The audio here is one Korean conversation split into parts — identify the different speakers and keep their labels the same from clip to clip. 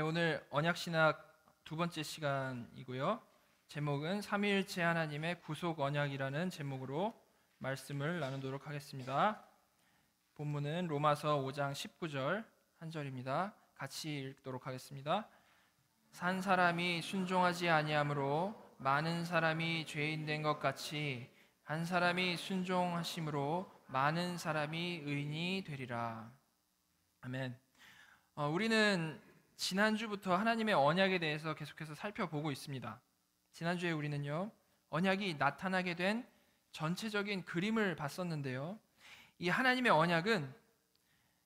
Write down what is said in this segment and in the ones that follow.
Speaker 1: 오늘 언약신학 두 번째 시간이고요. 제목은 삼위일체 하나님의 구속 언약이라는 제목으로 말씀을 나누도록 하겠습니다. 본문은 로마서 5장 19절 한 절입니다. 같이 읽도록 하겠습니다. 산 사람이 순종하지 아니함으로 많은 사람이 죄인 된 것 같이 한 사람이 순종하심으로 많은 사람이 의인이 되리라. 아멘. 우리는 지난주부터 하나님의 언약에 대해서 계속해서 살펴보고 있습니다. 지난주에 우리는요, 언약이 나타나게 된 전체적인 그림을 봤었는데요. 이 하나님의 언약은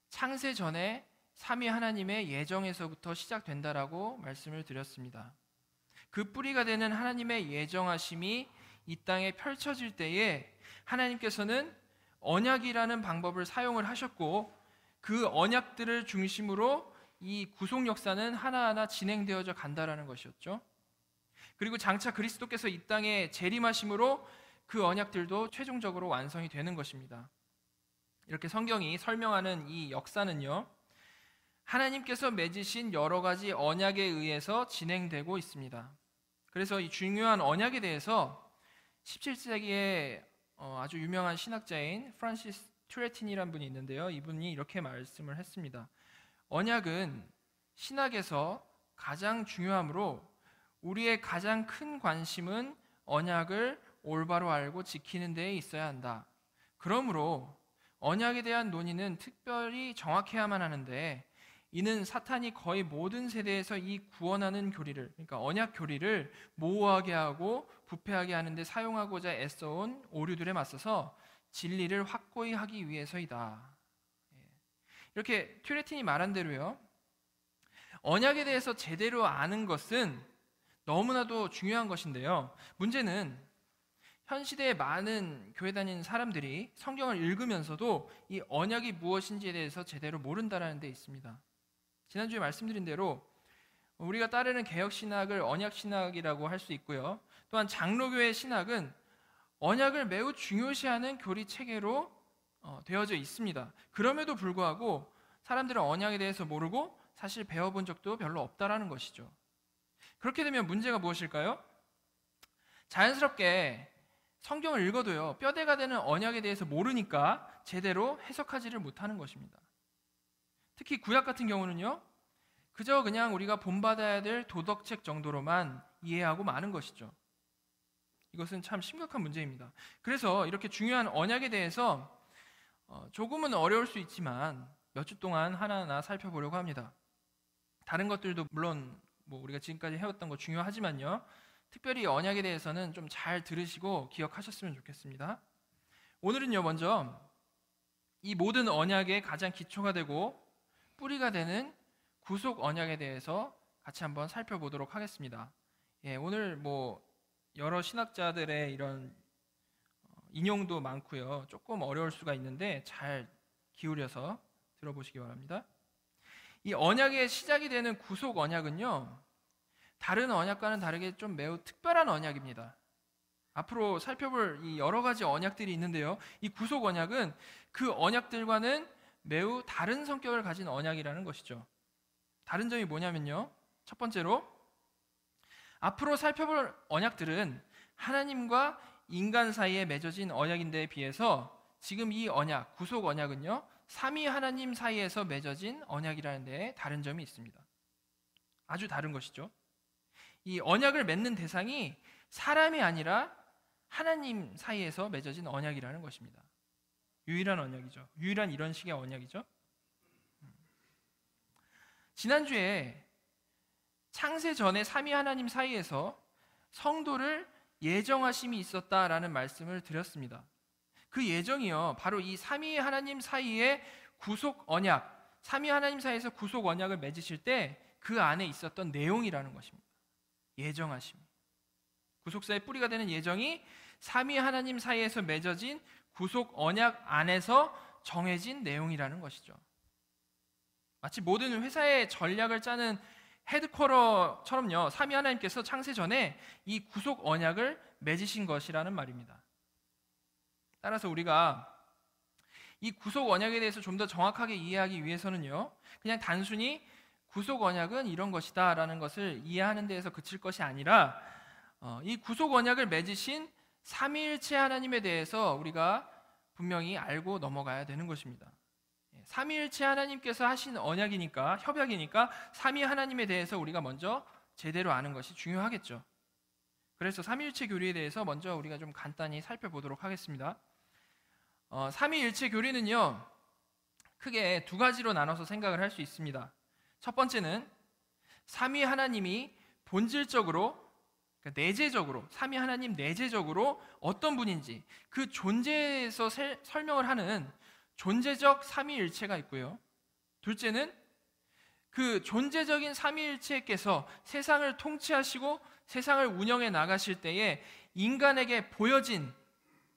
Speaker 1: 창세 전에 삼위 하나님의 예정에서부터 시작된다라고 말씀을 드렸습니다. 그 뿌리가 되는 하나님의 예정하심이 이 땅에 펼쳐질 때에 하나님께서는 언약이라는 방법을 사용을 하셨고, 그 언약들을 중심으로 이 구속 역사는 하나하나 진행되어져 간다라는 것이었죠. 그리고 장차 그리스도께서 이 땅에 재림하심으로 그 언약들도 최종적으로 완성이 되는 것입니다. 이렇게 성경이 설명하는 이 역사는요, 하나님께서 맺으신 여러 가지 언약에 의해서 진행되고 있습니다. 그래서 이 중요한 언약에 대해서 17세기에 아주 유명한 신학자인 프란시스 튜레틴이라는 분이 있는데요. 이분이 이렇게 말씀을 했습니다. 언약은 신학에서 가장 중요하므로 우리의 가장 큰 관심은 언약을 올바로 알고 지키는 데에 있어야 한다. 그러므로 언약에 대한 논의는 특별히 정확해야만 하는데, 이는 사탄이 거의 모든 세대에서 이 구원하는 교리를, 그러니까 언약 교리를 모호하게 하고 부패하게 하는데 사용하고자 애써온 오류들에 맞서서 진리를 확고히 하기 위해서이다. 이렇게 튜레틴이 말한 대로요, 언약에 대해서 제대로 아는 것은 너무나도 중요한 것인데요, 문제는 현 시대에 많은 교회 다니는 사람들이 성경을 읽으면서도 이 언약이 무엇인지에 대해서 제대로 모른다는 데 있습니다. 지난주에 말씀드린 대로 우리가 따르는 개혁신학을 언약신학이라고 할 수 있고요, 또한 장로교회 신학은 언약을 매우 중요시하는 교리체계로 되어져 있습니다. 그럼에도 불구하고 사람들은 언약에 대해서 모르고 사실 배워본 적도 별로 없다라는 것이죠. 그렇게 되면 문제가 무엇일까요? 자연스럽게 성경을 읽어도요, 뼈대가 되는 언약에 대해서 모르니까 제대로 해석하지를 못하는 것입니다. 특히 구약 같은 경우는요, 그저 그냥 우리가 본받아야 될 도덕책 정도로만 이해하고 마는 것이죠. 이것은 참 심각한 문제입니다. 그래서 이렇게 중요한 언약에 대해서 조금은 어려울 수 있지만 몇 주 동안 하나하나 살펴보려고 합니다. 다른 것들도 물론 우리가 지금까지 해왔던 거 중요하지만요, 특별히 언약에 대해서는 좀 잘 들으시고 기억하셨으면 좋겠습니다. 오늘은요, 먼저 이 모든 언약의 가장 기초가 되고 뿌리가 되는 구속 언약에 대해서 같이 한번 살펴보도록 하겠습니다. 오늘 여러 신학자들의 이런 인용도 많고요, 조금 어려울 수가 있는데 잘 기울여서 들어보시기 바랍니다. 이 언약의 시작이 되는 구속 언약은요, 다른 언약과는 다르게 좀 매우 특별한 언약입니다. 앞으로 살펴볼 이 여러 가지 언약들이 있는데요, 이 구속 언약은 그 언약들과는 매우 다른 성격을 가진 언약이라는 것이죠. 다른 점이 뭐냐면요, 첫 번째로 앞으로 살펴볼 언약들은 하나님과 인간 사이에 맺어진 언약인데에 비해서 지금 이 언약, 구속 언약은요, 삼위 하나님 사이에서 맺어진 언약이라는 데에 다른 점이 있습니다. 아주 다른 것이죠. 이 언약을 맺는 대상이 사람이 아니라 하나님 사이에서 맺어진 언약이라는 것입니다. 유일한 언약이죠. 유일한 이런 식의 언약이죠. 지난주에 창세 전에 삼위 하나님 사이에서 성도를 예정하심이 있었다라는 말씀을 드렸습니다. 그 예정이요, 바로 이 삼위 하나님 사이의 구속 언약, 삼위 하나님 사이에서 구속 언약을 맺으실 때 그 안에 있었던 내용이라는 것입니다. 예정하심, 구속사의 뿌리가 되는 예정이 삼위 하나님 사이에서 맺어진 구속 언약 안에서 정해진 내용이라는 것이죠. 마치 모든 회사의 전략을 짜는 헤드쿼터처럼요, 삼위 하나님께서 창세 전에 이 구속 언약을 맺으신 것이라는 말입니다. 따라서 우리가 이 구속 언약에 대해서 좀 더 정확하게 이해하기 위해서는요, 그냥 단순히 구속 언약은 이런 것이다라는 것을 이해하는 데에서 그칠 것이 아니라 이 구속 언약을 맺으신 삼위일체 하나님에 대해서 우리가 분명히 알고 넘어가야 되는 것입니다. 삼위일체 하나님께서 하신 언약이니까, 협약이니까 삼위 하나님에 대해서 우리가 먼저 제대로 아는 것이 중요하겠죠. 그래서 삼위일체 교리에 대해서 먼저 우리가 좀 간단히 살펴보도록 하겠습니다. 삼위일체 교리는요, 크게 두 가지로 나눠서 생각을 할 수 있습니다. 첫 번째는 삼위 하나님이 본질적으로, 그러니까 내재적으로, 삼위 하나님 내재적으로 어떤 분인지 그 존재에서 설명을 하는 존재적 삼위일체가 있고요. 둘째는 그 존재적인 삼위일체께서 세상을 통치하시고 세상을 운영해 나가실 때에 인간에게 보여진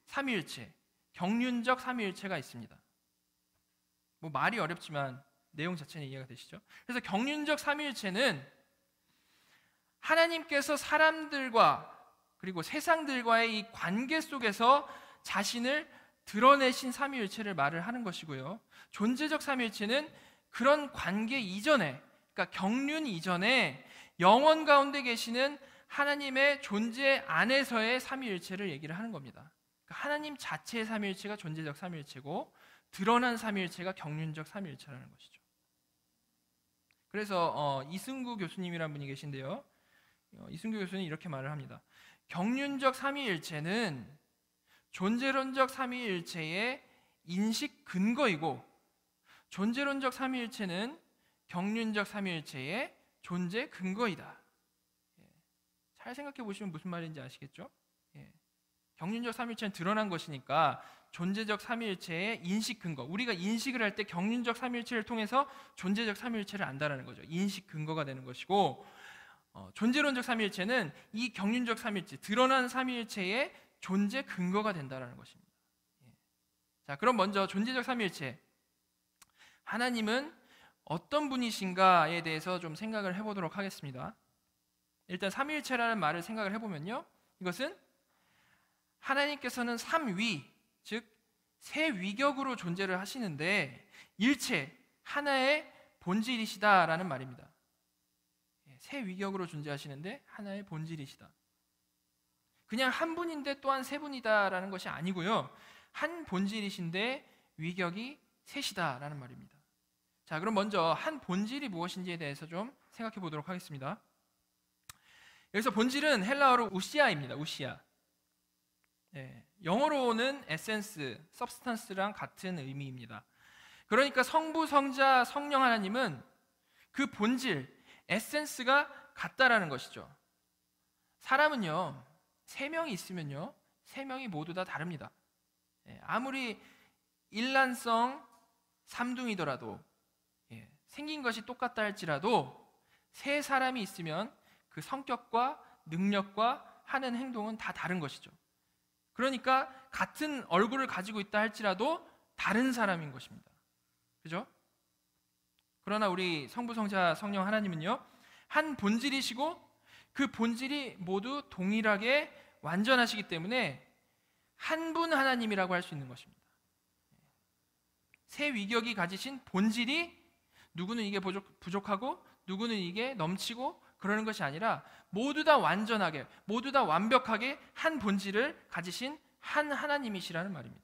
Speaker 1: 삼위일체, 경륜적 삼위일체가 있습니다. 뭐 말이 어렵지만 내용 자체는 이해가 되시죠? 그래서 경륜적 삼위일체는 하나님께서 사람들과 그리고 세상들과의 이 관계 속에서 자신을 드러내신 삼위일체를 말을 하는 것이고요. 존재적 삼위일체는 그런 관계 이전에, 그러니까 경륜 이전에 영원 가운데 계시는 하나님의 존재 안에서의 삼위일체를 얘기를 하는 겁니다. 그러니까 하나님 자체의 삼위일체가 존재적 삼위일체고 드러난 삼위일체가 경륜적 삼위일체라는 것이죠. 그래서 이승구 교수님이라는 분이 계신데요. 이승구 교수는 이렇게 말을 합니다. 경륜적 삼위일체는 존재론적 삼위일체의 인식 근거이고 존재론적 삼위일체는 경륜적 삼위일체의 존재 근거이다. 잘 생각해 보시면 무슨 말인지 아시겠죠? 경륜적 삼위일체는 드러난 것이니까 존재적 삼위일체의 인식 근거, 우리가 인식을 할 때 경륜적 삼위일체를 통해서 존재적 삼위일체를 안다라는 거죠. 인식 근거가 되는 것이고, 존재론적 삼위일체는 이 경륜적 삼위일체, 드러난 삼위일체의 존재 근거가 된다라는 것입니다. 자, 그럼 먼저 존재적 삼위일체, 하나님은 어떤 분이신가에 대해서 좀 생각을 해보도록 하겠습니다. 일단 삼위일체라는 말을 생각을 해보면요, 이것은 하나님께서는 삼위, 즉 세 위격으로 존재를 하시는데 일체, 하나의 본질이시다라는 말입니다. 세 위격으로 존재하시는데 하나의 본질이시다. 그냥 한 분인데 또한 세 분이다라는 것이 아니고요, 한 본질이신데 위격이 셋이다라는 말입니다. 자, 그럼 먼저 한 본질이 무엇인지에 대해서 좀 생각해 보도록 하겠습니다. 여기서 본질은 헬라어로 우시아입니다. 우시아. 영어로는 에센스, substance랑 같은 의미입니다. 그러니까 성부, 성자, 성령 하나님은 그 본질, 에센스가 같다라는 것이죠. 사람은요, 세 명이 있으면요, 세 명이 모두 다 다릅니다. 아무리 일란성 삼둥이더라도, 생긴 것이 똑같다 할지라도 세 사람이 있으면 그 성격과 능력과 하는 행동은 다 다른 것이죠. 그러니까 같은 얼굴을 가지고 있다 할지라도 다른 사람인 것입니다. 그죠? 그러나 우리 성부, 성자, 성령 하나님은요, 한 본질이시고 그 본질이 모두 동일하게 완전하시기 때문에 한 분 하나님이라고 할 수 있는 것입니다. 세 위격이 가지신 본질이 누구는 이게 부족하고 누구는 이게 넘치고 그러는 것이 아니라 모두 다 완전하게, 모두 다 완벽하게 한 본질을 가지신 한 하나님이시라는 말입니다.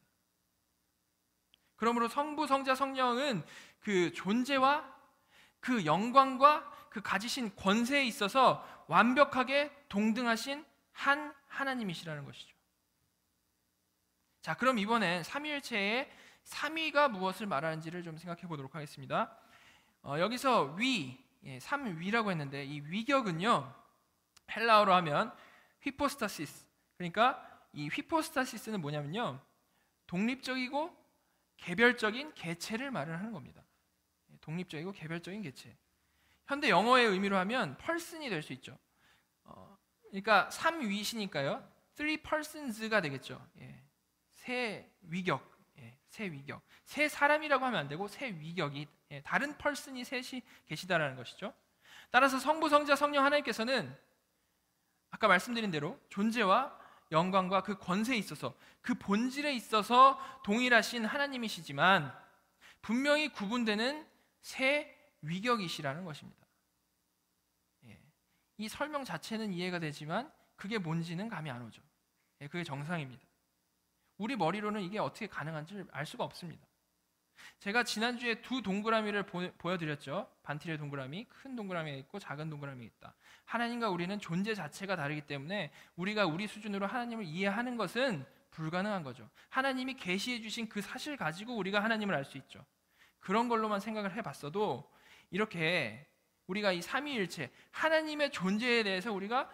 Speaker 1: 그러므로 성부, 성자, 성령은 그 존재와 그 영광과 그 가지신 권세에 있어서 완벽하게 동등하신 한 하나님이시라는 것이죠. 자, 그럼 이번엔 삼위일체의 삼위가 무엇을 말하는지를 좀 생각해 보도록 하겠습니다. 여기서 삼위라고 했는데 이 위격은요, 헬라어로 하면 휘포스타시스, 그러니까 이 휘포스타시스는 뭐냐면요, 독립적이고 개별적인 개체를 말을 하는 겁니다. 독립적이고 개별적인 개체. 현대 영어의 의미로 하면 person이 될 수 있죠. 그러니까 삼위시니까요, three persons가 되겠죠. 세 위격, 세 위격. 세 사람이라고 하면 안 되고 세 위격이, 다른 person이 셋이 계시다라는 것이죠. 따라서 성부, 성자, 성령 하나님께서는 아까 말씀드린 대로 존재와 영광과 그 권세에 있어서, 그 본질에 있어서 동일하신 하나님이시지만 분명히 구분되는 세 위격이시라는 것입니다. 예. 이 설명 자체는 이해가 되지만 그게 뭔지는 감이 안 오죠. 예, 그게 정상입니다. 우리 머리로는 이게 어떻게 가능한지 알 수가 없습니다. 제가 지난주에 두 동그라미를 보여드렸죠. 반티의 동그라미, 큰 동그라미가 있고 작은 동그라미가 있다. 하나님과 우리는 존재 자체가 다르기 때문에 우리가 우리 수준으로 하나님을 이해하는 것은 불가능한 거죠. 하나님이 계시해 주신 그 사실 가지고 우리가 하나님을 알 수 있죠. 그런 걸로만 생각을 해봤어도 이렇게 우리가 이 삼위일체 하나님의 존재에 대해서 우리가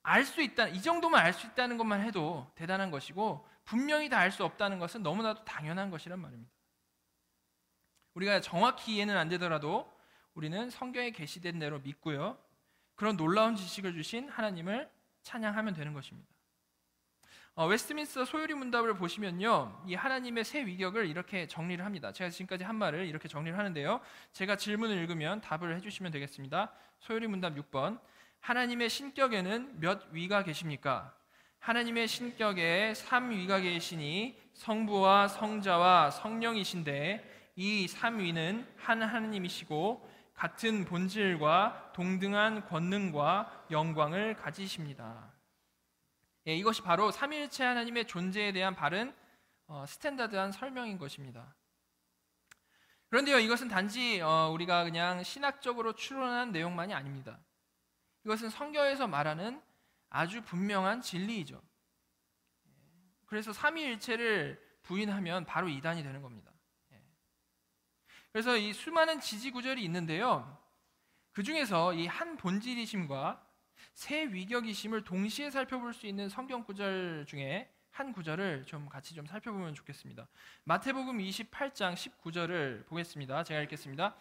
Speaker 1: 알 수 있다, 이 정도만 알 수 있다는 것만 해도 대단한 것이고, 분명히 다 알 수 없다는 것은 너무나도 당연한 것이란 말입니다. 우리가 정확히 이해는 안 되더라도 우리는 성경에 계시된 대로 믿고요, 그런 놀라운 지식을 주신 하나님을 찬양하면 되는 것입니다. 웨스트민스터 소요리 문답을 보시면요, 이 하나님의 세 위격을 이렇게 정리를 합니다. 제가 지금까지 한 말을 이렇게 정리를 하는데요, 제가 질문을 읽으면 답을 해주시면 되겠습니다. 소요리 문답 6번. 하나님의 신격에는 몇 위가 계십니까? 하나님의 신격에 3위가 계시니 성부와 성자와 성령이신데 이 3위는 한 하나님이시고 같은 본질과 동등한 권능과 영광을 가지십니다. 예, 이것이 바로 삼위일체 하나님의 존재에 대한 바른 스탠다드한 설명인 것입니다. 그런데요, 이것은 단지 우리가 그냥 신학적으로 추론한 내용만이 아닙니다. 이것은 성경에서 말하는 아주 분명한 진리이죠. 그래서 삼위일체를 부인하면 바로 이단이 되는 겁니다. 그래서 이 수많은 지지 구절이 있는데요, 그 중에서 이 한 본질이심과 세 위격이심을 동시에 살펴볼 수 있는 성경 구절 중에 한 구절을 좀 같이 좀 살펴보면 좋겠습니다. 마태복음 28장 19절을 보겠습니다. 제가 읽겠습니다.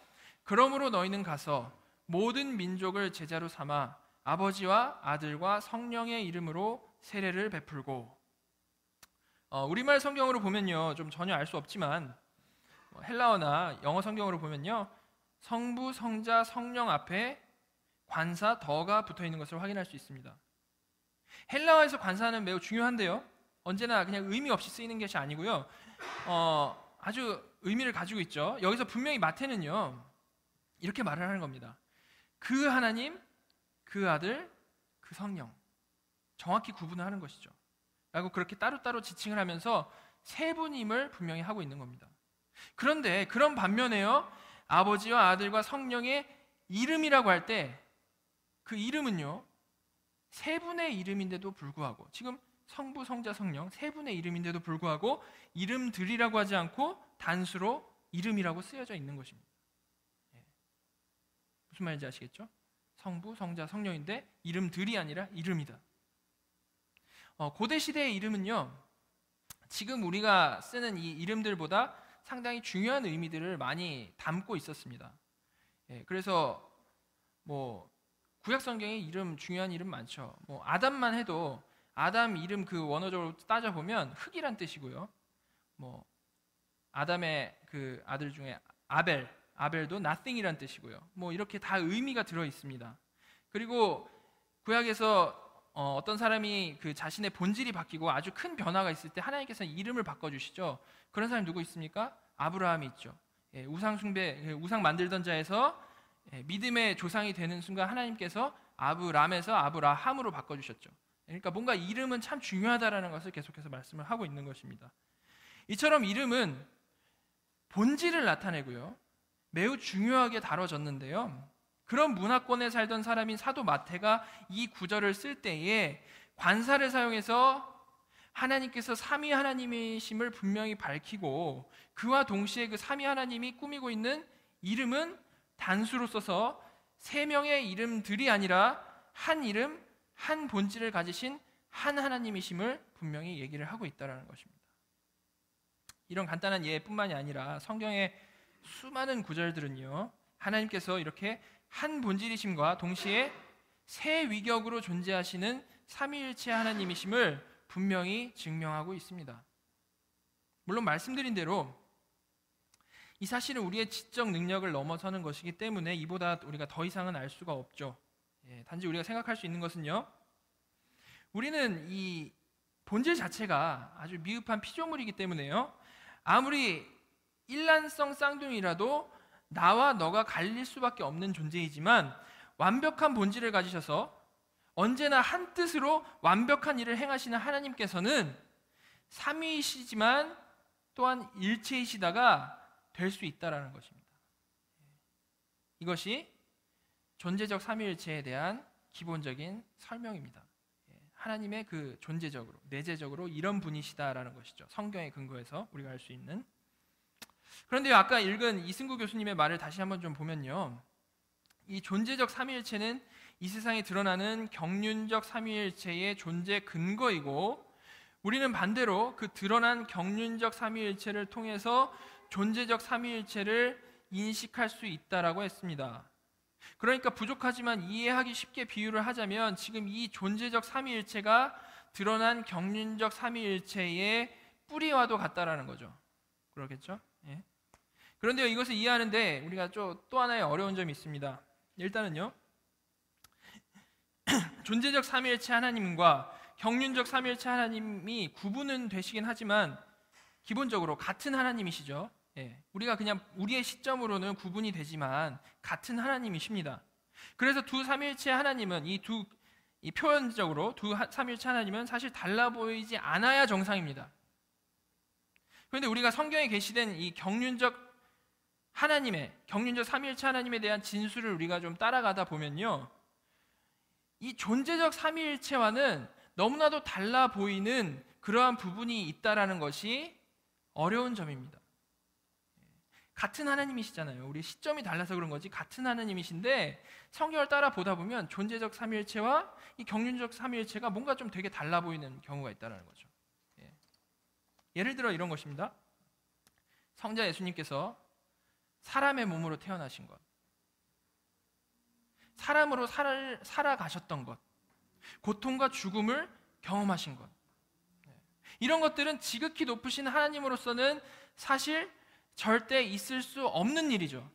Speaker 1: 그러므로 너희는 가서 모든 민족을 제자로 삼아 아버지와 아들과 성령의 이름으로 세례를 베풀고, 우리말 성경으로 보면요, 좀 전혀 알 수 없지만 헬라어나 영어 성경으로 보면요, 성부, 성자, 성령 앞에 관사 더가 붙어 있는 것을 확인할 수 있습니다. 헬라어에서 관사는 매우 중요한데요, 언제나 그냥 의미 없이 쓰이는 것이 아니고요, 아주 의미를 가지고 있죠. 여기서 분명히 마태는요, 이렇게 말을 하는 겁니다. 그 하나님, 그 아들, 그 성령, 정확히 구분을 하는 것이죠. 라고 그렇게 따로따로 지칭을 하면서 세 분임을 분명히 하고 있는 겁니다. 그런데 그런 반면에요, 아버지와 아들과 성령의 이름이라고 할 때 그 이름은요, 세 분의 이름인데도 불구하고, 지금 성부, 성자, 성령 세 분의 이름인데도 불구하고 이름들이라고 하지 않고 단수로 이름이라고 쓰여져 있는 것입니다. 무슨 말인지 아시겠죠? 성부, 성자, 성령인데 이름들이 아니라 이름이다. 고대 시대의 이름은요, 지금 우리가 쓰는 이 이름들보다 상당히 중요한 의미들을 많이 담고 있었습니다. 그래서 구약 성경에 이름, 중요한 이름 많죠. 아담만 해도 아담 이름 그 원어적으로 따져보면 흙이란 뜻이고요, 아담의 그 아들 중에 아벨도 nothing이란 뜻이고요, 이렇게 다 의미가 들어 있습니다. 그리고 구약에서 어떤 사람이 그 자신의 본질이 바뀌고 아주 큰 변화가 있을 때 하나님께서 이름을 바꿔주시죠. 그런 사람이 누구 있습니까? 아브라함이 있죠. 우상 숭배, 우상 만들던 자에서 믿음의 조상이 되는 순간 하나님께서 아브람에서 아브라함으로 바꿔주셨죠. 그러니까 뭔가 이름은 참 중요하다라는 것을 계속해서 말씀을 하고 있는 것입니다. 이처럼 이름은 본질을 나타내고요, 매우 중요하게 다뤄졌는데요, 그런 문화권에 살던 사람인 사도 마태가 이 구절을 쓸 때에 관사를 사용해서 하나님께서 삼위 하나님이심을 분명히 밝히고, 그와 동시에 그 삼위 하나님이 꾸미고 있는 이름은 단수로 써서 세 명의 이름들이 아니라 한 이름, 한 본질을 가지신 한 하나님이심을 분명히 얘기를 하고 있다는 것입니다. 이런 간단한 예뿐만이 아니라 성경의 수많은 구절들은요, 하나님께서 이렇게 한 본질이심과 동시에 세 위격으로 존재하시는 삼위일체 하나님이심을 분명히 증명하고 있습니다. 물론 말씀드린 대로 이 사실은 우리의 지적 능력을 넘어서는 것이기 때문에 이보다 우리가 더 이상은 알 수가 없죠. 단지 우리가 생각할 수 있는 것은요, 우리는 이 본질 자체가 아주 미흡한 피조물이기 때문에요, 아무리 일란성 쌍둥이라도 나와 너가 갈릴 수밖에 없는 존재이지만 완벽한 본질을 가지셔서 언제나 한 뜻으로 완벽한 일을 행하시는 하나님께서는 삼위이시지만 또한 일체이시다가 될 수 있다라는 것입니다. 이것이 존재적 삼위일체에 대한 기본적인 설명입니다. 하나님의 그 존재적으로, 내재적으로 이런 분이시다라는 것이죠. 성경의 근거에서 우리가 알 수 있는. 그런데 아까 읽은 이승구 교수님의 말을 다시 한번 좀 보면요, 이 존재적 삼위일체는 이 세상에 드러나는 경륜적 삼위일체의 존재 근거이고, 우리는 반대로 그 드러난 경륜적 삼위일체를 통해서 존재적 삼위일체를 인식할 수 있다라고 했습니다. 그러니까 부족하지만 이해하기 쉽게 비유를 하자면 지금 이 존재적 삼위일체가 드러난 경륜적 삼위일체의 뿌리와도 같다라는 거죠. 그렇겠죠? 예. 그런데 이것을 이해하는데 우리가 또 하나의 어려운 점이 있습니다. 일단은요, 존재적 삼위일체 하나님과 경륜적 삼위일체 하나님이 구분은 되시긴 하지만 기본적으로 같은 하나님이시죠. 예, 우리가 그냥 우리의 시점으로는 구분이 되지만 같은 하나님이십니다. 그래서 두 삼위일체 하나님은 이 표현적으로 두 삼위일체 하나님은 사실 달라 보이지 않아야 정상입니다. 그런데 우리가 성경에 계시된 이 경륜적 삼위일체 하나님에 대한 진술을 우리가 좀 따라가다 보면요, 이 존재적 삼위일체와는 너무나도 달라 보이는 그러한 부분이 있다라는 것이 어려운 점입니다. 같은 하나님이시잖아요. 우리 시점이 달라서 그런 거지 같은 하나님이신데 성경을 따라 보다 보면 존재적 삼위일체와 이 경륜적 삼위일체가 뭔가 좀 되게 달라 보이는 경우가 있다는 거죠. 예를 들어 이런 것입니다. 성자 예수님께서 사람의 몸으로 태어나신 것, 사람으로 살아가셨던 것, 고통과 죽음을 경험하신 것, 이런 것들은 지극히 높으신 하나님으로서는 사실 절대 있을 수 없는 일이죠.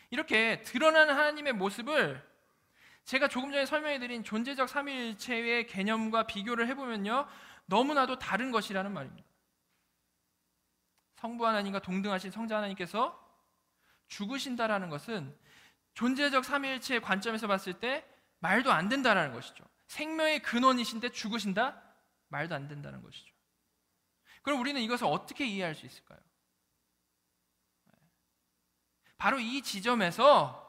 Speaker 1: 이렇게 드러나는 하나님의 모습을 제가 조금 전에 설명해드린 존재적 삼위일체의 개념과 비교를 해보면요, 너무나도 다른 것이라는 말입니다. 성부 하나님과 동등하신 성자 하나님께서 죽으신다라는 것은 존재적 삼위일체의 관점에서 봤을 때 말도 안 된다라는 것이죠. 생명의 근원이신데 죽으신다? 말도 안 된다는 것이죠. 그럼 우리는 이것을 어떻게 이해할 수 있을까요? 바로 이 지점에서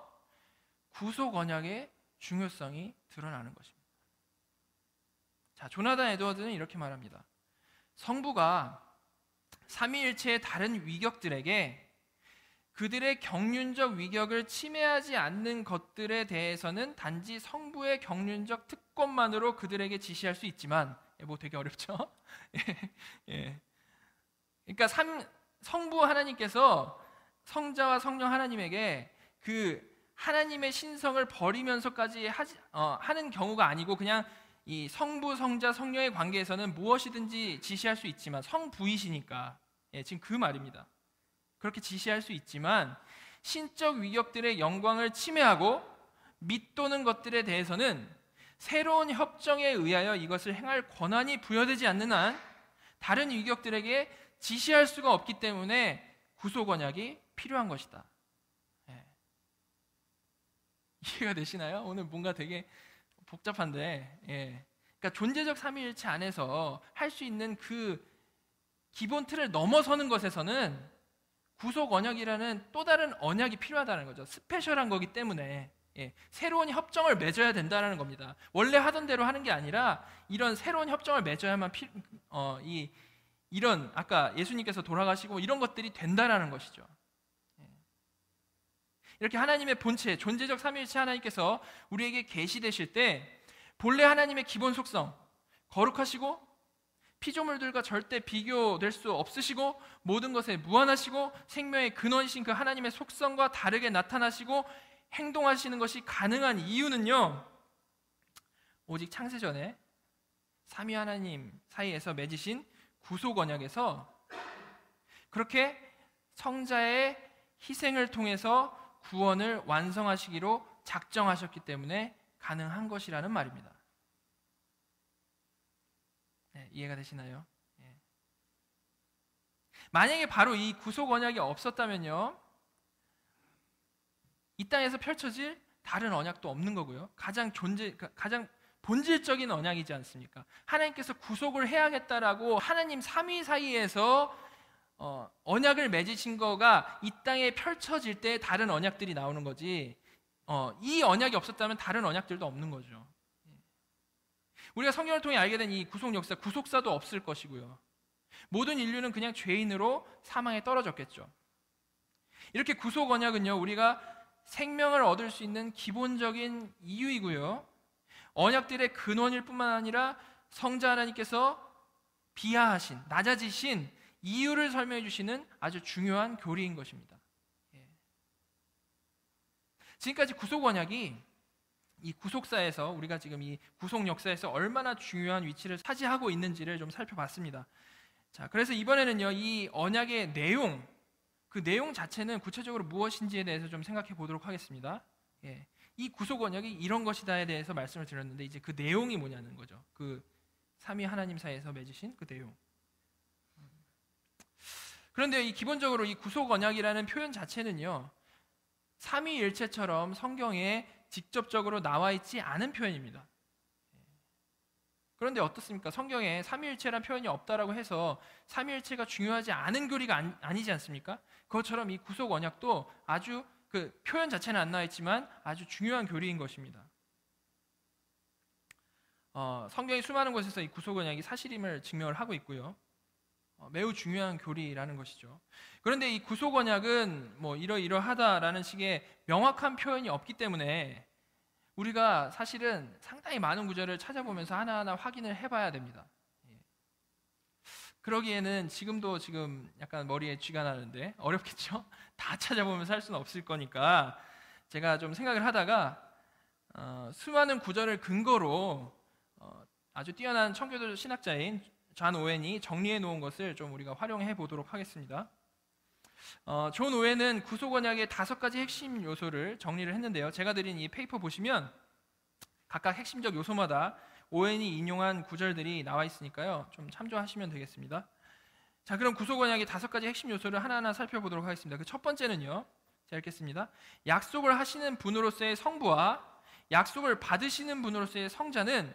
Speaker 1: 구속 언약의 중요성이 드러나는 것입니다. 자, 조나단 에드워드는 이렇게 말합니다. 성부가 삼위일체의 다른 위격들에게 그들의 경륜적 위격을 침해하지 않는 것들에 대해서는 단지 성부의 경륜적 특권만으로 그들에게 지시할 수 있지만, 뭐 되게 어렵죠? 예. 그러니까 성부 하나님께서 성자와 성령 하나님에게 그 하나님의 신성을 버리면서까지 하는 경우가 아니고, 그냥 이 성부, 성자, 성령의 관계에서는 무엇이든지 지시할 수 있지만, 성부이시니까, 지금 그 말입니다. 그렇게 지시할 수 있지만 신적 위격들의 영광을 침해하고 밑도는 것들에 대해서는 새로운 협정에 의하여 이것을 행할 권한이 부여되지 않는 한 다른 위격들에게 지시할 수가 없기 때문에 구속 언약이 필요한 것이다. 이해가 되시나요? 오늘 뭔가 되게 복잡한데, 그러니까 존재적 삼위일체 안에서 할 수 있는 그 기본 틀을 넘어서는 것에서는 구속 언약이라는 또 다른 언약이 필요하다는 거죠. 스페셜한 거기 때문에 새로운 협정을 맺어야 된다는 겁니다. 원래 하던 대로 하는 게 아니라 이런 새로운 협정을 맺어야만 이런 아까 예수님께서 돌아가시고 이런 것들이 된다라는 것이죠. 이렇게 하나님의 본체, 존재적 삼위일체 하나님께서 우리에게 계시되실 때 본래 하나님의 기본 속성, 거룩하시고 피조물들과 절대 비교될 수 없으시고 모든 것에 무한하시고 생명의 근원이신 그 하나님의 속성과 다르게 나타나시고 행동하시는 것이 가능한 이유는요, 오직 창세 전에 삼위 하나님 사이에서 맺으신 구속 언약에서 그렇게 성자의 희생을 통해서 구원을 완성하시기로 작정하셨기 때문에 가능한 것이라는 말입니다. 이해가 되시나요? 만약에 바로 이 구속 언약이 없었다면요, 이 땅에서 펼쳐질 다른 언약도 없는 거고요. 가장 본질적인 언약이지 않습니까? 하나님께서 구속을 해야겠다라고 하나님 삼위 사이에서 언약을 맺으신 거가 이 땅에 펼쳐질 때 다른 언약들이 나오는 거지, 이 언약이 없었다면 다른 언약들도 없는 거죠. 우리가 성경을 통해 알게 된 이 구속 역사, 구속사도 없을 것이고요. 모든 인류는 그냥 죄인으로 사망에 떨어졌겠죠. 이렇게 구속 언약은요, 우리가 생명을 얻을 수 있는 기본적인 이유이고요, 언약들의 근원일 뿐만 아니라 성자 하나님께서 비하하신, 낮아지신 이유를 설명해 주시는 아주 중요한 교리인 것입니다. 지금까지 구속 언약이 이 구속사에서, 우리가 지금 이 구속 역사에서 얼마나 중요한 위치를 차지하고 있는지를 좀 살펴봤습니다. 자, 그래서 이번에는요, 이 언약의 내용, 그 내용 자체는 구체적으로 무엇인지에 대해서 좀 생각해 보도록 하겠습니다. 이 구속 언약이 이런 것이다에 대해서 말씀을 드렸는데, 이제 그 내용이 뭐냐는 거죠. 그 삼위 하나님 사이에서 맺으신 그 내용. 그런데 이 기본적으로 이 구속 언약이라는 표현 자체는요, 삼위일체처럼 성경에 직접적으로 나와 있지 않은 표현입니다. 그런데 어떻습니까? 성경에 삼위일체란 표현이 없다라고 해서 삼위일체가 중요하지 않은 교리가 아니지 않습니까? 그것처럼 이 구속 언약도 아주, 그 표현 자체는 안 나와 있지만 아주 중요한 교리인 것입니다. 성경의 수많은 곳에서 이 구속 언약이 사실임을 증명을 하고 있고요. 매우 중요한 교리라는 것이죠. 그런데 이 구속 언약은 뭐 이러이러하다라는 식의 명확한 표현이 없기 때문에 우리가 사실은 상당히 많은 구절을 찾아보면서 하나하나 확인을 해봐야 됩니다. 그러기에는 지금도 약간 머리에 쥐가 나는데 어렵겠죠? 다 찾아보면서 할 수는 없을 거니까 제가 좀 생각을 하다가 수많은 구절을 근거로 아주 뛰어난 청교도 신학자인 존 오웬이 정리해 놓은 것을 좀 우리가 활용해 보도록 하겠습니다. 존 오웬은 구속 언약의 5가지 핵심 요소를 정리를 했는데요. 제가 드린 이 페이퍼 보시면 각각 핵심적 요소마다 오웬이 인용한 구절들이 나와 있으니까요, 좀 참조하시면 되겠습니다. 자, 그럼 구속 언약의 5가지 핵심 요소를 하나하나 살펴보도록 하겠습니다. 그 첫 번째는요, 제가 읽겠습니다. 약속을 하시는 분으로서의 성부와 약속을 받으시는 분으로서의 성자는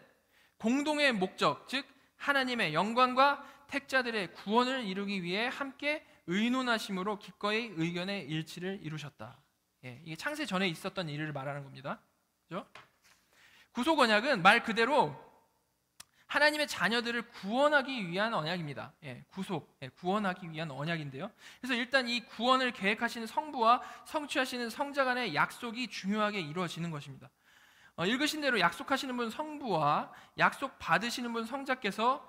Speaker 1: 공동의 목적, 즉 하나님의 영광과 택자들의 구원을 이루기 위해 함께 의논하심으로 기꺼이 의견의 일치를 이루셨다. 이게 창세 전에 있었던 일을 말하는 겁니다. 그렇죠? 구속 언약은 말 그대로 하나님의 자녀들을 구원하기 위한 언약입니다. 구원하기 위한 언약인데요. 그래서 일단 이 구원을 계획하시는 성부와 성취하시는 성자 간의 약속이 중요하게 이루어지는 것입니다. 읽으신 대로 약속하시는 분 성부와 약속 받으시는 분 성자께서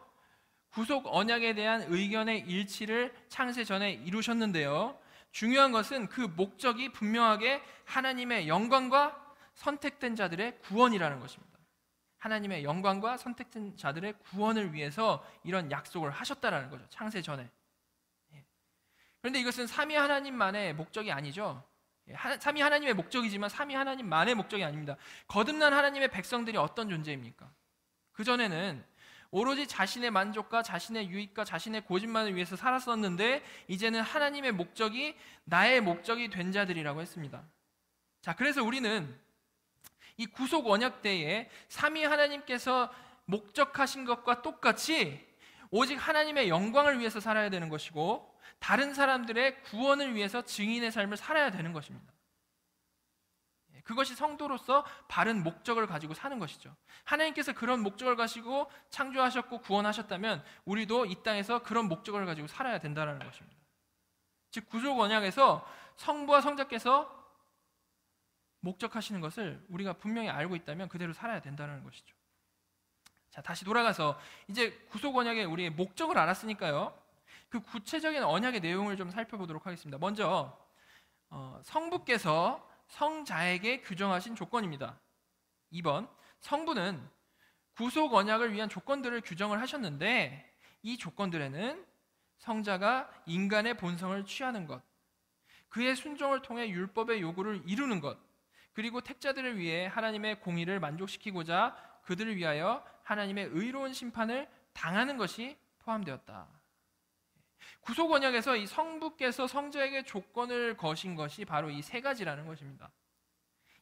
Speaker 1: 구속 언약에 대한 의견의 일치를 창세 전에 이루셨는데요. 중요한 것은 그 목적이 분명하게 하나님의 영광과 선택된 자들의 구원이라는 것입니다. 하나님의 영광과 선택된 자들의 구원을 위해서 이런 약속을 하셨다라는 거죠. 창세 전에. 그런데 이것은 삼위 하나님만의 목적이 아니죠. 삼위 하나님의 목적이지만 삼위 하나님만의 목적이 아닙니다. 거듭난 하나님의 백성들이 어떤 존재입니까? 그전에는 오로지 자신의 만족과 자신의 유익과 자신의 고집만을 위해서 살았었는데 이제는 하나님의 목적이 나의 목적이 된 자들이라고 했습니다. 자, 그래서 우리는 이 구속 언약 때에 삼위 하나님께서 목적하신 것과 똑같이 오직 하나님의 영광을 위해서 살아야 되는 것이고 다른 사람들의 구원을 위해서 증인의 삶을 살아야 되는 것입니다. 그것이 성도로서 바른 목적을 가지고 사는 것이죠. 하나님께서 그런 목적을 가지고 창조하셨고 구원하셨다면 우리도 이 땅에서 그런 목적을 가지고 살아야 된다는 것입니다. 즉 구속 언약에서 성부와 성자께서 목적하시는 것을 우리가 분명히 알고 있다면 그대로 살아야 된다는 것이죠. 자, 다시 돌아가서 이제 구속 언약의 우리의 목적을 알았으니까요, 그 구체적인 언약의 내용을 좀 살펴보도록 하겠습니다. 먼저 성부께서 성자에게 규정하신 조건입니다. 2번, 성부는 구속 언약을 위한 조건들을 규정을 하셨는데 이 조건들에는 성자가 인간의 본성을 취하는 것, 그의 순종을 통해 율법의 요구를 이루는 것, 그리고 택자들을 위해 하나님의 공의를 만족시키고자 그들을 위하여 하나님의 의로운 심판을 당하는 것이 포함되었다. 구속 언약에서 이 성부께서 성자에게 조건을 거신 것이 바로 이 3가지라는 것입니다.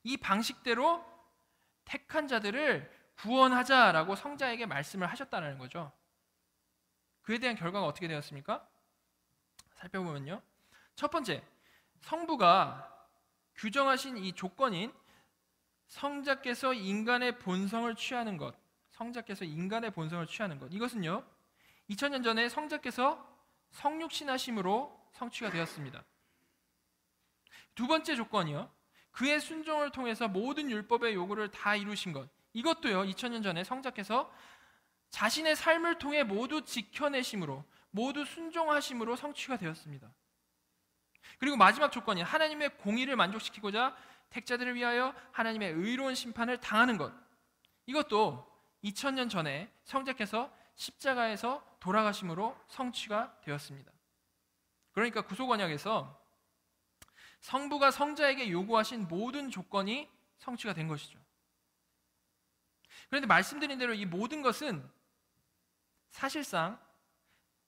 Speaker 1: 이 방식대로 택한 자들을 구원하자라고 성자에게 말씀을 하셨다는 거죠. 그에 대한 결과가 어떻게 되었습니까? 살펴보면요. 첫 번째, 성부가 규정하신 이 조건인 성자께서 인간의 본성을 취하는 것, 이것은요 2000년 전에 성자께서 성육신하심으로 성취가 되었습니다. 두 번째 조건이요, 그의 순종을 통해서 모든 율법의 요구를 다 이루신 것, 이것도요 2000년 전에 성자께서 자신의 삶을 통해 모두 지켜내심으로, 모두 순종하심으로 성취가 되었습니다. 그리고 마지막 조건이 하나님의 공의를 만족시키고자 택자들을 위하여 하나님의 의로운 심판을 당하는 것, 이것도 2000년 전에 성자께서 십자가에서 돌아가심으로 성취가 되었습니다. 그러니까 구속언약에서 성부가 성자에게 요구하신 모든 조건이 성취가 된 것이죠. 그런데 말씀드린 대로 이 모든 것은 사실상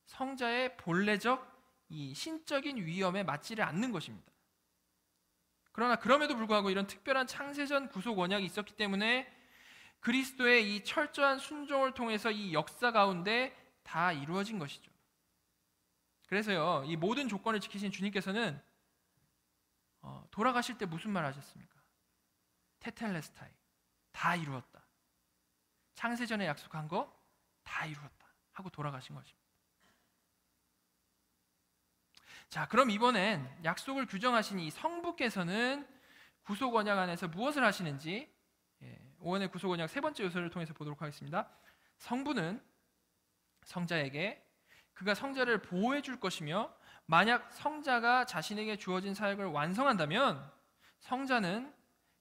Speaker 1: 성자의 본래적 이 신적인 위엄에 맞지를 않는 것입니다. 그러나 그럼에도 불구하고 이런 특별한 창세전 구속 언약이 있었기 때문에 그리스도의 이 철저한 순종을 통해서 이 역사 가운데 다 이루어진 것이죠. 그래서요, 이 모든 조건을 지키신 주님께서는 돌아가실 때 무슨 말 하셨습니까? 테텔레스타이, 다 이루었다. 창세전에 약속한 거 다 이루었다 하고 돌아가신 것입니다. 자, 그럼 이번엔 약속을 규정하신 이 성부께서는 구속 언약 안에서 무엇을 하시는지 오원의 구속 언약 세 번째 요소를 통해서 보도록 하겠습니다. 성부는 성자에게 그가 성자를 보호해 줄 것이며, 만약 성자가 자신에게 주어진 사역을 완성한다면 성자는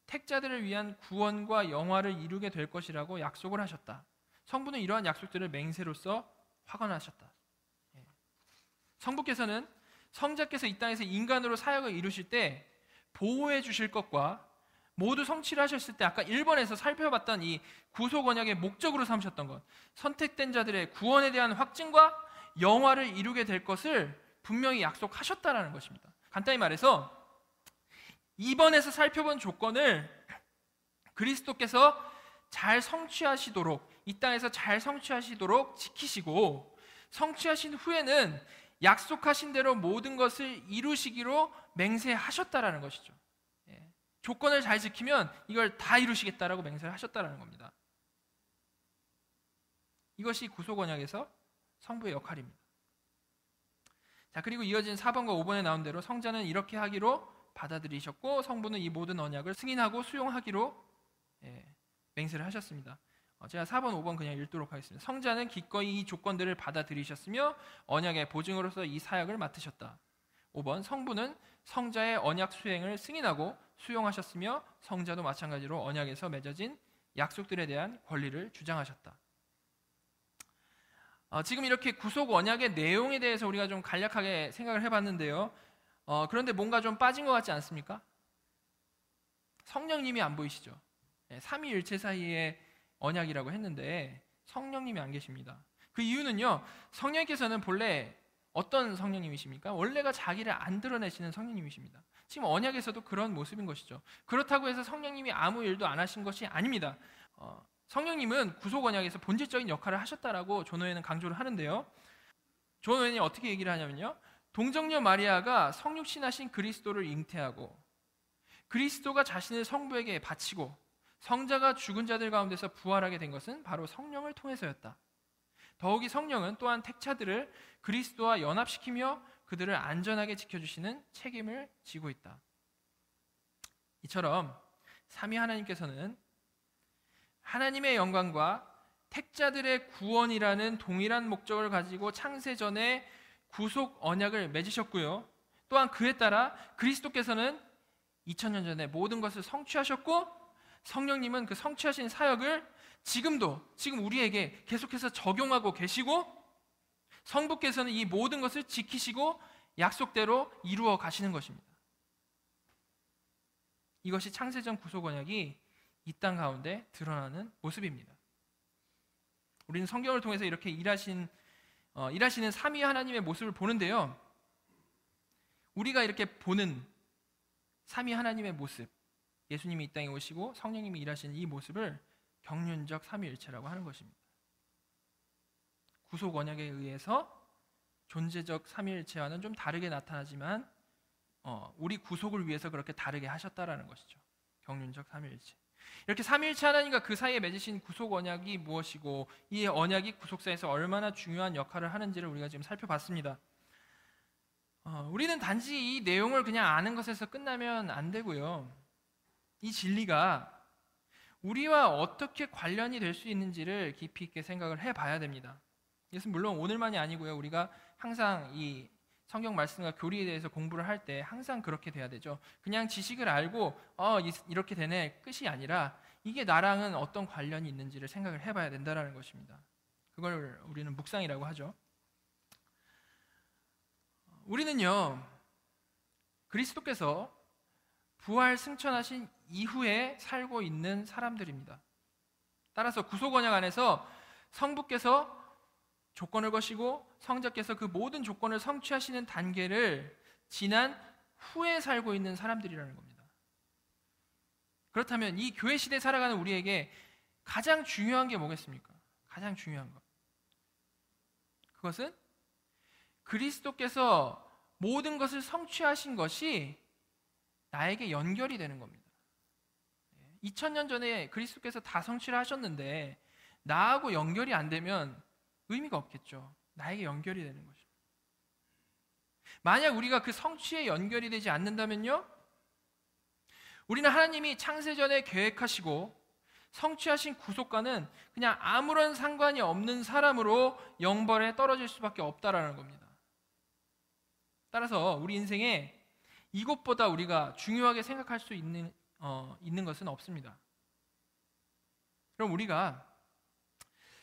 Speaker 1: 택자들을 위한 구원과 영화를 이루게 될 것이라고 약속을 하셨다. 성부는 이러한 약속들을 맹세로서 확언하셨다. 성부께서는 성자께서 이 땅에서 인간으로 사역을 이루실 때 보호해 주실 것과 모두 성취를 하셨을 때 아까 1번에서 살펴봤던 이 구속 언약의 목적으로 삼으셨던 것, 선택된 자들의 구원에 대한 확증과 영화를 이루게 될 것을 분명히 약속하셨다라는 것입니다. 간단히 말해서 2번에서 살펴본 조건을 그리스도께서 잘 성취하시도록, 이 땅에서 잘 성취하시도록 지키시고, 성취하신 후에는 약속하신 대로 모든 것을 이루시기로 맹세하셨다라는 것이죠. 조건을 잘 지키면 이걸 다 이루시겠다라고 맹세를 하셨다라는 겁니다. 이것이 구속 언약에서 성부의 역할입니다. 자, 그리고 이어진 4번과 5번에 나온 대로 성자는 이렇게 하기로 받아들이셨고, 성부는 이 모든 언약을 승인하고 수용하기로 맹세를 하셨습니다. 제가 4번, 5번 그냥 읽도록 하겠습니다. 성자는 기꺼이 이 조건들을 받아들이셨으며 언약의 보증으로서 이 사역을 맡으셨다. 5번, 성부는 성자의 언약 수행을 승인하고 수용하셨으며 성자도 마찬가지로 언약에서 맺어진 약속들에 대한 권리를 주장하셨다. 지금 이렇게 구속 언약의 내용에 대해서 우리가 좀 간략하게 생각을 해봤는데요. 그런데 뭔가 좀 빠진 것 같지 않습니까? 성령님이 안 보이시죠? 삼위일체 사이의 언약이라고 했는데 성령님이 안 계십니다. 그 이유는요, 성령님께서는 본래 어떤 성령님이십니까? 원래가 자기를 안 드러내시는 성령님이십니다. 지금 언약에서도 그런 모습인 것이죠. 그렇다고 해서 성령님이 아무 일도 안 하신 것이 아닙니다. 성령님은 구속 언약에서 본질적인 역할을 하셨다라고 존 오웬은 강조를 하는데요. 존 오웬이 어떻게 얘기를 하냐면요, 동정녀 마리아가 성육신하신 그리스도를 잉태하고 그리스도가 자신을 성부에게 바치고 성자가 죽은 자들 가운데서 부활하게 된 것은 바로 성령을 통해서였다. 더욱이 성령은 또한 택자들을 그리스도와 연합시키며 그들을 안전하게 지켜주시는 책임을 지고 있다. 이처럼 삼위 하나님께서는 하나님의 영광과 택자들의 구원이라는 동일한 목적을 가지고 창세전에 구속 언약을 맺으셨고요. 또한 그에 따라 그리스도께서는 2000년 전에 모든 것을 성취하셨고, 성령님은 그 성취하신 사역을 지금 우리에게 계속해서 적용하고 계시고, 성부께서는 이 모든 것을 지키시고 약속대로 이루어 가시는 것입니다. 이것이 창세전 구속 언약이 이 땅 가운데 드러나는 모습입니다. 우리는 성경을 통해서 이렇게 일하시는 삼위 하나님의 모습을 보는데요. 우리가 이렇게 보는 삼위 하나님의 모습, 예수님이 이 땅에 오시고 성령님이 일하시는 이 모습을 경륜적 삼위일체라고 하는 것입니다. 구속 언약에 의해서 존재적 삼위일체와는 좀 다르게 나타나지만 우리 구속을 위해서 그렇게 다르게 하셨다라는 것이죠. 경륜적 삼위일체. 이렇게 삼위일체 하나님과 그 사이에 맺으신 구속 언약이 무엇이고 이 언약이 구속사에서 얼마나 중요한 역할을 하는지를 우리가 지금 살펴봤습니다. 우리는 단지 이 내용을 그냥 아는 것에서 끝나면 안 되고요. 이 진리가 우리와 어떻게 관련이 될 수 있는지를 깊이 있게 생각을 해봐야 됩니다. 이것은 물론 오늘만이 아니고요. 우리가 항상 이 성경 말씀과 교리에 대해서 공부를 할 때 항상 그렇게 돼야 되죠. 그냥 지식을 알고 이렇게 되네 끝이 아니라 이게 나랑은 어떤 관련이 있는지를 생각을 해봐야 된다는 것입니다. 그걸 우리는 묵상이라고 하죠. 우리는요, 그리스도께서 부활 승천하신 이후에 살고 있는 사람들입니다. 따라서 구속 언약 안에서 성부께서 조건을 거시고 성자께서 그 모든 조건을 성취하시는 단계를 지난 후에 살고 있는 사람들이라는 겁니다. 그렇다면 이 교회 시대에 살아가는 우리에게 가장 중요한 게 뭐겠습니까? 가장 중요한 것. 그것은 그리스도께서 모든 것을 성취하신 것이 나에게 연결이 되는 겁니다. 2000년 전에 그리스도께서 다 성취를 하셨는데 나하고 연결이 안 되면 의미가 없겠죠. 나에게 연결이 되는 거죠. 만약 우리가 그 성취에 연결이 되지 않는다면요, 우리는 하나님이 창세전에 계획하시고 성취하신 구속과는 그냥 아무런 상관이 없는 사람으로 영벌에 떨어질 수밖에 없다라는 겁니다. 따라서 우리 인생에 이것보다 우리가 중요하게 생각할 수 있는 것은 없습니다. 그럼 우리가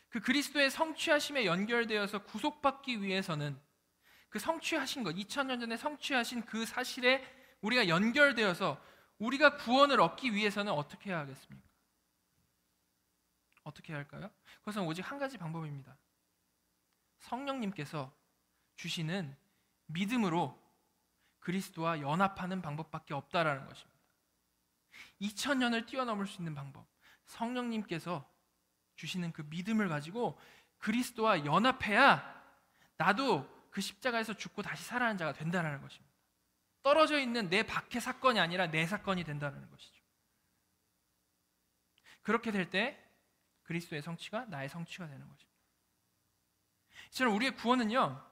Speaker 1: 그 그리스도의 성취하심에 연결되어서 구속받기 위해서는 그 성취하신 것, 2000년 전에 성취하신 그 사실에 우리가 연결되어서 우리가 구원을 얻기 위해서는 어떻게 해야 하겠습니까? 어떻게 해야 할까요? 그것은 오직 한 가지 방법입니다. 성령님께서 주시는 믿음으로 그리스도와 연합하는 방법밖에 없다라는 것입니다. 2000년을 뛰어넘을 수 있는 방법, 성령님께서 주시는 그 믿음을 가지고 그리스도와 연합해야 나도 그 십자가에서 죽고 다시 살아나는 자가 된다는 것입니다. 떨어져 있는 내 밖의 사건이 아니라 내 사건이 된다는 것이죠. 그렇게 될 때 그리스도의 성취가 나의 성취가 되는 것입니다. 이처럼 우리의 구원은요,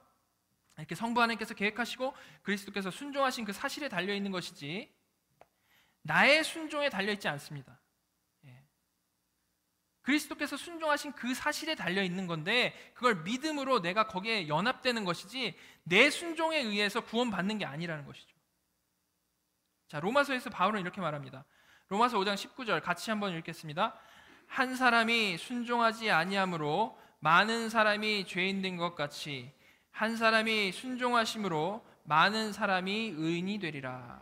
Speaker 1: 이렇게 성부 하나님께서 계획하시고 그리스도께서 순종하신 그 사실에 달려있는 것이지 나의 순종에 달려있지 않습니다. 그리스도께서 순종하신 그 사실에 달려있는 건데 그걸 믿음으로 내가 거기에 연합되는 것이지 내 순종에 의해서 구원받는 게 아니라는 것이죠. 자, 로마서에서 바울은 이렇게 말합니다. 로마서 5장 19절 같이 한번 읽겠습니다. 한 사람이 순종하지 아니함으로 많은 사람이 죄인 된 것 같이 한 사람이 순종하심으로 많은 사람이 의인이 되리라.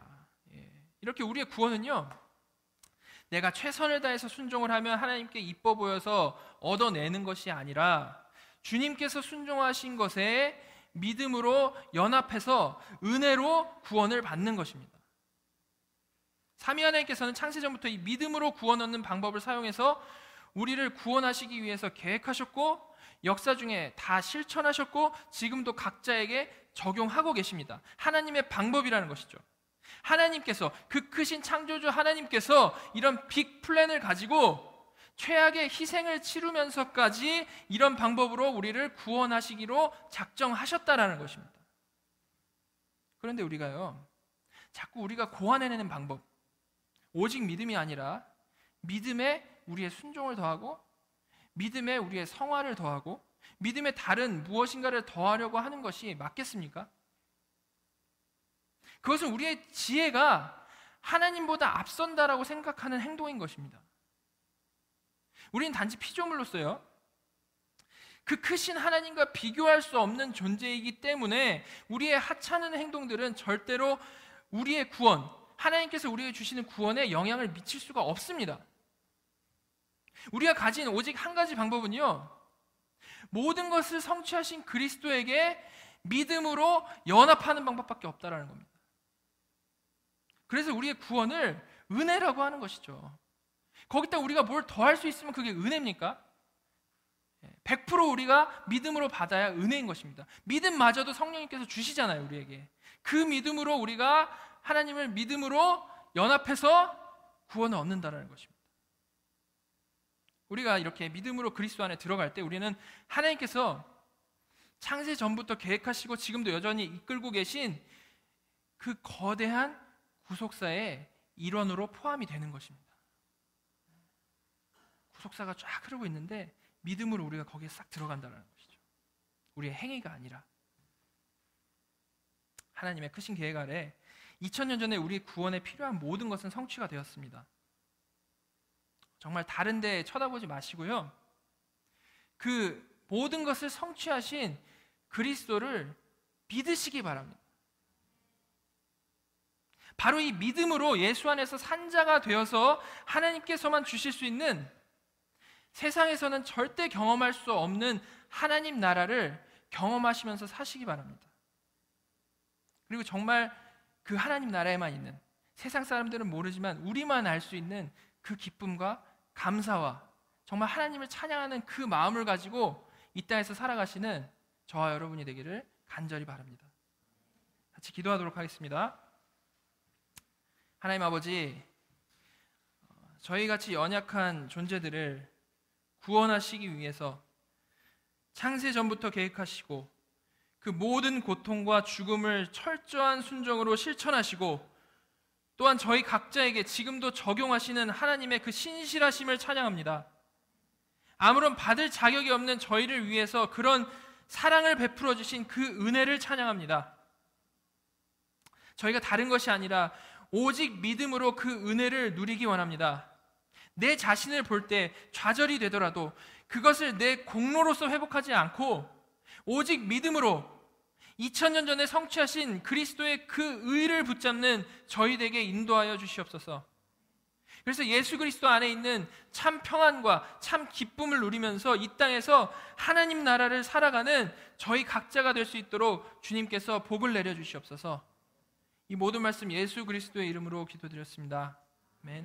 Speaker 1: 이렇게 우리의 구원은요, 내가 최선을 다해서 순종을 하면 하나님께 이뻐 보여서 얻어내는 것이 아니라 주님께서 순종하신 것에 믿음으로 연합해서 은혜로 구원을 받는 것입니다. 삼위 하나님께서는 창세전부터 이 믿음으로 구원 얻는 방법을 사용해서 우리를 구원하시기 위해서 계획하셨고 역사 중에 다 실천하셨고 지금도 각자에게 적용하고 계십니다. 하나님의 방법이라는 것이죠. 하나님께서, 그 크신 창조주 하나님께서 이런 빅 플랜을 가지고 최악의 희생을 치르면서까지 이런 방법으로 우리를 구원하시기로 작정하셨다라는 것입니다. 그런데 우리가요, 자꾸 우리가 고안해내는 방법, 오직 믿음이 아니라 믿음에 우리의 순종을 더하고 믿음에 우리의 성화를 더하고 믿음에 다른 무엇인가를 더하려고 하는 것이 맞겠습니까? 그것은 우리의 지혜가 하나님보다 앞선다라고 생각하는 행동인 것입니다. 우리는 단지 피조물로서요, 그 크신 하나님과 비교할 수 없는 존재이기 때문에 우리의 하찮은 행동들은 절대로 우리의 구원, 하나님께서 우리에게 주시는 구원에 영향을 미칠 수가 없습니다. 우리가 가진 오직 한 가지 방법은요, 모든 것을 성취하신 그리스도에게 믿음으로 연합하는 방법밖에 없다라는 겁니다. 그래서 우리의 구원을 은혜라고 하는 것이죠. 거기다 우리가 뭘 더 할 수 있으면 그게 은혜입니까? 100% 우리가 믿음으로 받아야 은혜인 것입니다. 믿음마저도 성령님께서 주시잖아요, 우리에게. 그 믿음으로 우리가 하나님을 믿음으로 연합해서 구원을 얻는다는 것입니다. 우리가 이렇게 믿음으로 그리스도 안에 들어갈 때 우리는 하나님께서 창세 전부터 계획하시고 지금도 여전히 이끌고 계신 그 거대한 구속사의 일원으로 포함이 되는 것입니다. 구속사가 쫙 흐르고 있는데 믿음으로 우리가 거기에 싹 들어간다는 것이죠. 우리의 행위가 아니라 하나님의 크신 계획 아래 2000년 전에 우리 구원에 필요한 모든 것은 성취가 되었습니다. 정말 다른 데 쳐다보지 마시고요. 그 모든 것을 성취하신 그리스도를 믿으시기 바랍니다. 바로 이 믿음으로 예수 안에서 산자가 되어서 하나님께서만 주실 수 있는, 세상에서는 절대 경험할 수 없는 하나님 나라를 경험하시면서 사시기 바랍니다. 그리고 정말 그 하나님 나라에만 있는, 세상 사람들은 모르지만 우리만 알 수 있는 그 기쁨과 감사와 정말 하나님을 찬양하는 그 마음을 가지고 이 땅에서 살아가시는 저와 여러분이 되기를 간절히 바랍니다. 같이 기도하도록 하겠습니다. 하나님 아버지, 저희같이 연약한 존재들을 구원하시기 위해서 창세 전부터 계획하시고 그 모든 고통과 죽음을 철저한 순종으로 실천하시고 또한 저희 각자에게 지금도 적용하시는 하나님의 그 신실하심을 찬양합니다. 아무런 받을 자격이 없는 저희를 위해서 그런 사랑을 베풀어 주신 그 은혜를 찬양합니다. 저희가 다른 것이 아니라 오직 믿음으로 그 은혜를 누리기 원합니다. 내 자신을 볼 때 좌절이 되더라도 그것을 내 공로로서 회복하지 않고 오직 믿음으로 2000년 전에 성취하신 그리스도의 그 의를 붙잡는 저희에게 인도하여 주시옵소서. 그래서 예수 그리스도 안에 있는 참 평안과 참 기쁨을 누리면서 이 땅에서 하나님 나라를 살아가는 저희 각자가 될 수 있도록 주님께서 복을 내려 주시옵소서. 이 모든 말씀 예수 그리스도의 이름으로 기도드렸습니다.